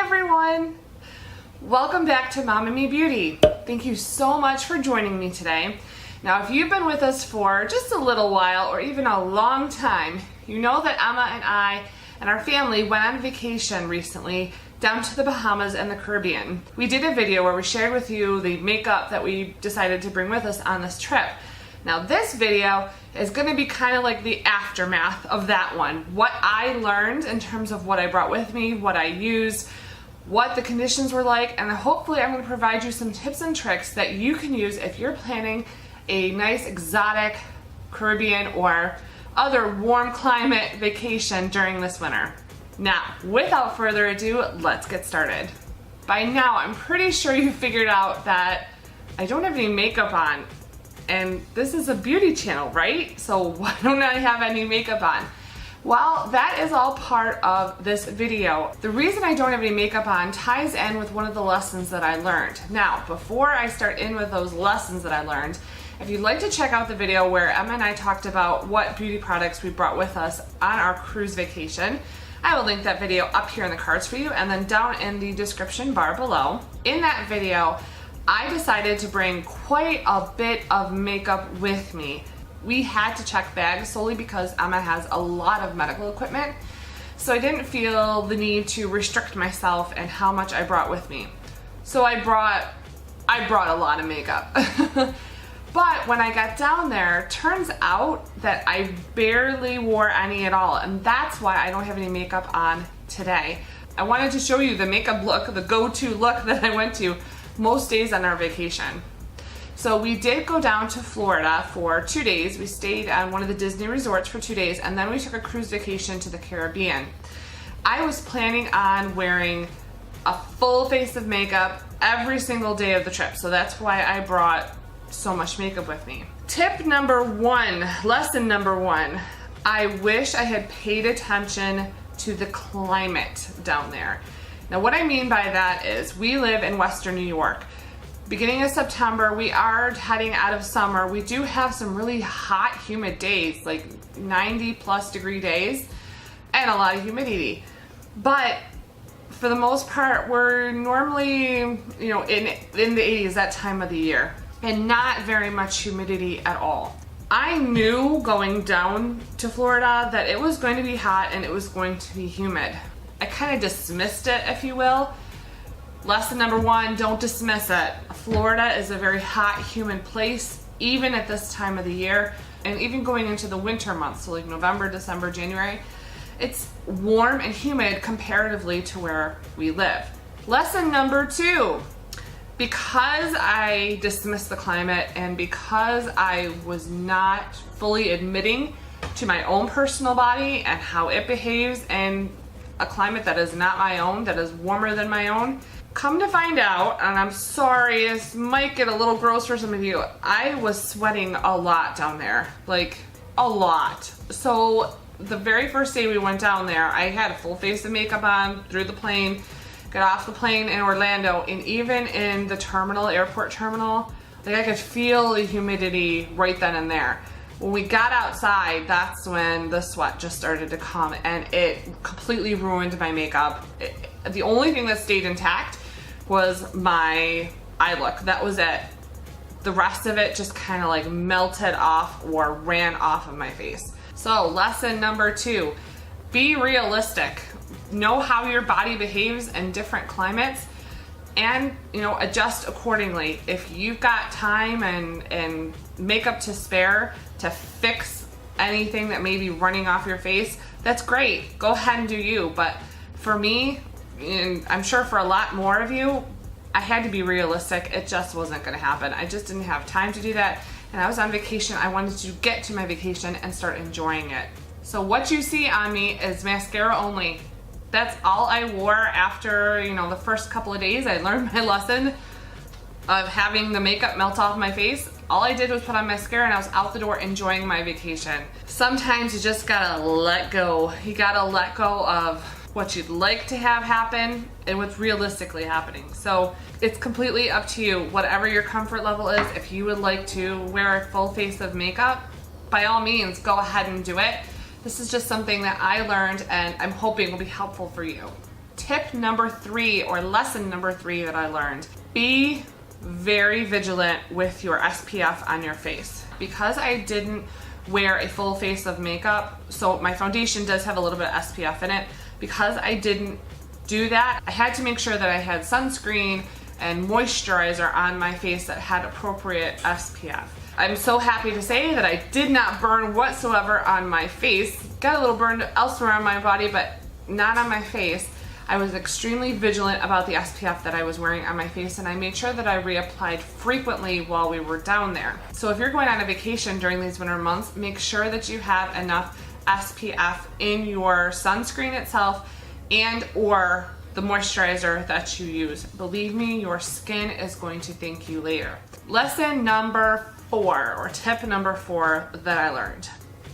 everyone! Welcome back to MomNMeBeauty. Thank you so much for joining me today. Now, if you've been with us for just a little while or even a long time, you know that Emma and I and our family went on vacation recently down to the Bahamas and the Caribbean. We did a video where we shared with you the makeup that we decided to bring with us on this trip. Now, this video is going to be kind of like the aftermath of that one. What I learned in terms of what I brought with me, what I used, what the conditions were like, and hopefully I'm going to provide you some tips and tricks that you can use if you're planning a nice exotic Caribbean or other warm climate vacation during this winter. Now, without further ado, let's get started. By now, I'm pretty sure you figured out that I don't have any makeup on. And this is a beauty channel, right? So why don't I have any makeup on? Well, that is all part of this video. The reason I don't have any makeup on ties in with one of the lessons that I learned. Now, before I start in with those lessons that I learned, if you'd like to check out the video where Emma and I talked about what beauty products we brought with us on our cruise vacation, I will link that video up here in the cards for you and then down in the description bar below. In that video, I decided to bring quite a bit of makeup with me. We had to check bags solely because Emma has a lot of medical equipment, so I didn't feel the need to restrict myself and how much I brought with me. So I brought a lot of makeup. But when I got down there, turns out that I barely wore any at all, and that's why I don't have any makeup on today. I wanted to show you the makeup look, the go-to look that I went to most days on our vacation. So we did go down to Florida for 2 days. We stayed on one of the Disney resorts for 2 days, and then we took a cruise vacation to the Caribbean. I was planning on wearing a full face of makeup every single day of the trip, so that's why I brought so much makeup with me. Tip number one, lesson number one, I wish I had paid attention to the climate down there. Now, what I mean by that is we live in Western New York. Beginning of September, we are heading out of summer. We do have some really hot, humid days, like 90+ degree days, and a lot of humidity. But for the most part, we're normally, in the 80s that time of the year, and not very much humidity at all. I knew going down to Florida that it was going to be hot and it was going to be humid. I kind of dismissed it, if you will. Lesson number one, don't dismiss it. Florida is a very hot, humid place, even at this time of the year, and even going into the winter months, so like November, December, January, it's warm and humid comparatively to where we live. Lesson number two, because I dismissed the climate and because I was not fully admitting to my own personal body and how it behaves in a climate that is not my own, that is warmer than my own, come to find out, and I'm sorry, this might get a little gross for some of you, I was sweating a lot down there, like a lot. So the very first day we went down there, I had a full face of makeup on through the plane, got off the plane in Orlando, and even in the terminal, airport terminal, like I could feel the humidity right then and there. When we got outside, that's when the sweat just started to come, and it completely ruined my makeup. The only thing that stayed intact was my eye look. That was it. The rest of it just kind of like melted off or ran off of my face. So lesson number two, be realistic. Know how your body behaves in different climates and adjust accordingly. If you've got time and makeup to spare to fix anything that may be running off your face, that's great. Go ahead and do you. But for me, and I'm sure for a lot more of you, I had to be realistic. It just wasn't going to happen. I just didn't have time to do that. And I was on vacation. I wanted to get to my vacation and start enjoying it. So what you see on me is mascara only. That's all I wore after, the first couple of days. I learned my lesson of having the makeup melt off my face. All I did was put on mascara and I was out the door enjoying my vacation. Sometimes you just gotta let go. You gotta let go of what you'd like to have happen and what's realistically happening. So it's completely up to you, whatever your comfort level is. If you would like to wear a full face of makeup, by all means, go ahead and do it. This is just something that I learned and I'm hoping will be helpful for you. tip number 3 or lesson number 3 that I learned. Be very vigilant with your SPF on your face. Because I didn't wear a full face of makeup, so my foundation does have a little bit of SPF in it. Because I didn't do that, I had to make sure that I had sunscreen and moisturizer on my face that had appropriate SPF. I'm so happy to say that I did not burn whatsoever on my face. Got a little burned elsewhere on my body, but not on my face. I was extremely vigilant about the SPF that I was wearing on my face, and I made sure that I reapplied frequently while we were down there. So if you're going on a vacation during these winter months, make sure that you have enough SPF in your sunscreen itself and or the moisturizer that you use. Believe me, your skin is going to thank you later. Lesson number 4, or tip number 4 that I learned.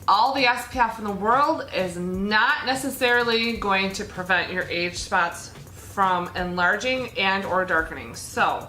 All the SPF in the world is not necessarily going to prevent your age spots from enlarging and or darkening. So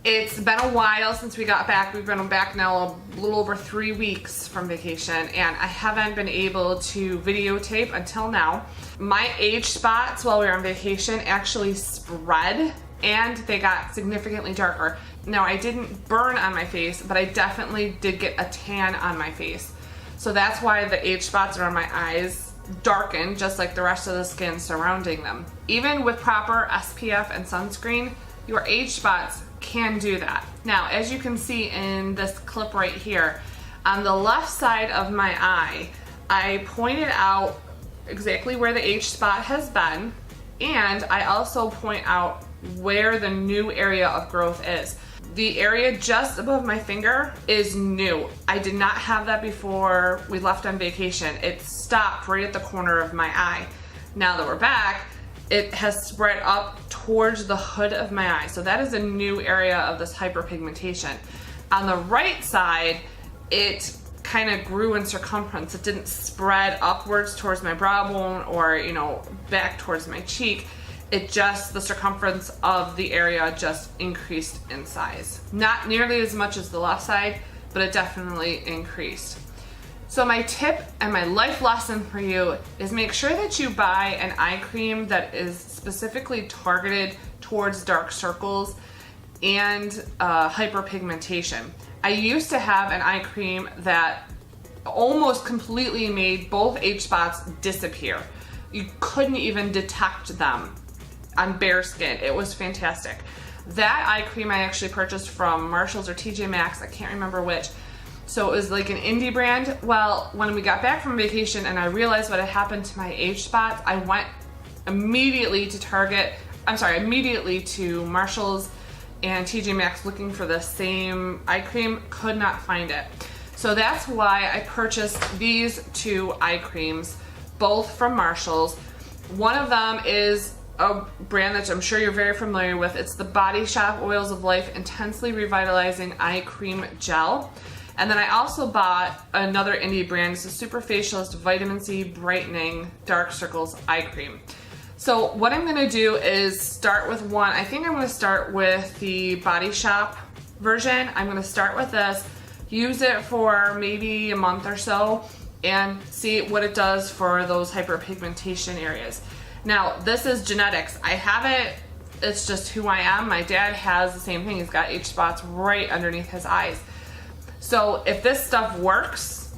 it's been a while since we got back. We've been back now a little over 3 weeks from vacation, and I haven't been able to videotape until now. My age spots while we were on vacation actually spread and they got significantly darker. Now, I didn't burn on my face, but I definitely did get a tan on my face. So that's why the age spots around my eyes darkened just like the rest of the skin surrounding them. Even with proper SPF and sunscreen, your age spots can do that. Now, as you can see in this clip right here, on the left side of my eye, I pointed out exactly where the age spot has been, and I also point out where the new area of growth is. The area just above my finger is new. I did not have that before we left on vacation. It stopped right at the corner of my eye. Now that we're back, it has spread up towards the hood of my eye. So that is a new area of this hyperpigmentation. On the right side, it kind of grew in circumference. It didn't spread upwards towards my brow bone or, you know, back towards my cheek. It just, the circumference of the area just increased in size. Not nearly as much as the left side, but it definitely increased. So my tip and my life lesson for you is make sure that you buy an eye cream that is specifically targeted towards dark circles and hyperpigmentation. I used to have an eye cream that almost completely made both age spots disappear. You couldn't even detect them on bare skin. It was fantastic. That eye cream I actually purchased from Marshalls or TJ Maxx, I can't remember which. So it was like an indie brand. Well, when we got back from vacation and I realized what had happened to my age spots, I went immediately to Marshalls and TJ Maxx looking for the same eye cream, could not find it. So that's why I purchased these 2 eye creams, both from Marshalls. One of them is a brand that I'm sure you're very familiar with. It's the Body Shop Oils of Life Intensely Revitalizing Eye Cream Gel. And then I also bought another indie brand. It's a Super Facialist Vitamin C Brightening Dark Circles Eye Cream. So what I'm gonna do is start with one. I think I'm gonna start with the Body Shop version. I'm gonna start with this, use it for maybe a month or so, and see what it does for those hyperpigmentation areas. Now, this is genetics. I have it, it's just who I am. My dad has the same thing. He's got age spots right underneath his eyes. So if this stuff works,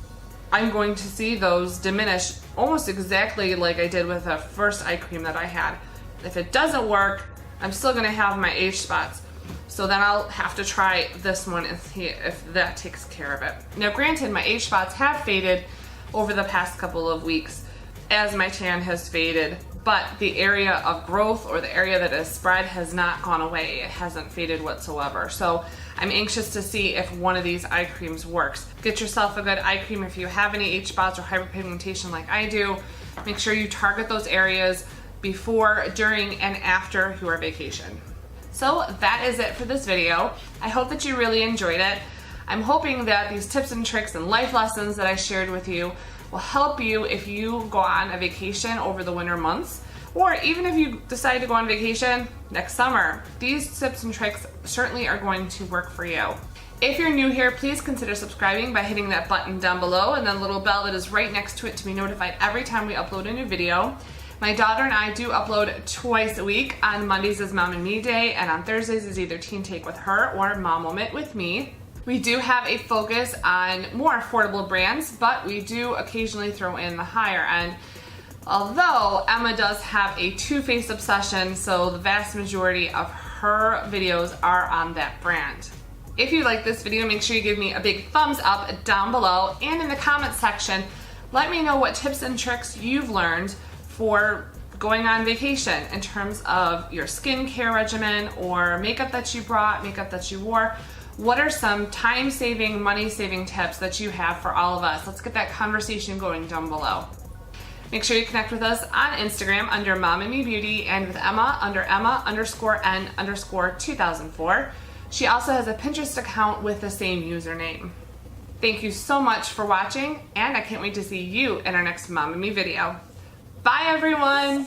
I'm going to see those diminish almost exactly like I did with the first eye cream that I had. If it doesn't work, I'm still gonna have my age spots. So then I'll have to try this one and see if that takes care of it. Now granted, my age spots have faded over the past couple of weeks as my tan has faded, but the area of growth or the area that is spread has not gone away. It hasn't faded whatsoever. So I'm anxious to see if one of these eye creams works. Get yourself a good eye cream if you have any age spots or hyperpigmentation like I do. Make sure you target those areas before, during, and after your vacation. So that is it for this video. I hope that you really enjoyed it. I'm hoping that these tips and tricks and life lessons that I shared with you will help you if you go on a vacation over the winter months, or even if you decide to go on vacation next summer. These tips and tricks certainly are going to work for you. If you're new here, please consider subscribing by hitting that button down below and the little bell that is right next to it to be notified every time we upload a new video. My daughter and I do upload twice a week. On Mondays is Mom and Me Day, and on Thursdays is either Teen Take with her or Mom Moment with me. We do have a focus on more affordable brands, but we do occasionally throw in the higher end. Although Emma does have a Too Faced obsession, so the vast majority of her videos are on that brand. If you like this video, make sure you give me a big thumbs up down below, and in the comment section, let me know what tips and tricks you've learned for going on vacation in terms of your skincare regimen or makeup that you brought, makeup that you wore. What are some time-saving, money-saving tips that you have for all of us? Let's get that conversation going down below. Make sure you connect with us on Instagram under MomNMeBeauty and with Emma under Emma_N_2004. She also has a Pinterest account with the same username. Thank you so much for watching, and I can't wait to see you in our next Mom and Me video. Bye everyone!